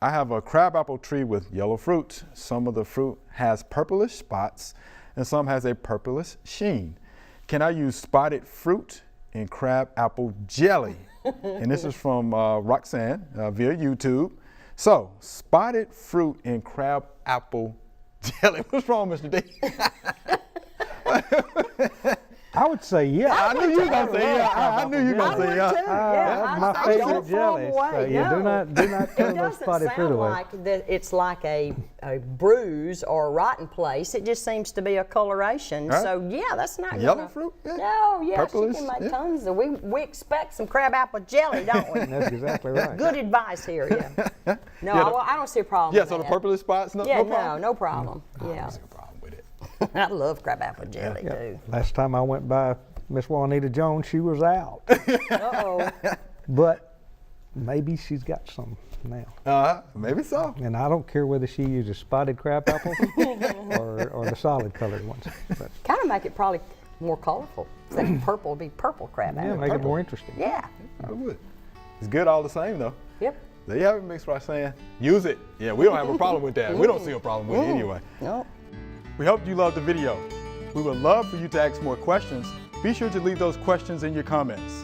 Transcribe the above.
I have a crabapple tree with yellow fruit. Some of the fruit has purplish spots and some has a purplish sheen. Can I use spotted fruit in crabapple jelly? And this is from Roxanne via YouTube. So, spotted fruit in crabapple jelly. What's wrong, Mr. D? I would say yeah. I knew you were going to say yeah. I knew you were going to say yeah. That's my favorite jelly. So you do not throw those spotted fruit away. It doesn't sound like it's like a bruise or a rotten place. It just seems to be a coloration. Right. So yeah, that's not Yellow fruit? Yeah. No, yeah, Purplish, she can make yeah. tons of. We expect some crabapple jelly, don't we? That's exactly right. Good advice here. Yeah. No, Yeah, I don't see a problem. Yeah, with so the that. purplish spots, no problem? no problem. I Yeah. don't see a problem with it. I love crabapple jelly too. Last time I went by Miss Juanita Jones, she was out. Uh-oh. But maybe she's got some now. Maybe so. And I don't care whether she uses spotted crabapple or the solid colored ones. But Kind of make it probably more colorful. Like purple would be purple crabapple. yeah, make it more interesting. Yeah. I would. It's good all the same, though. Yep. There you have it, Mixed Roxanne. Use it. Yeah, we don't have a problem with that. We don't see a problem with it anyway. No. We hope you loved the video. We would love for you to ask more questions. Be sure to leave those questions in your comments.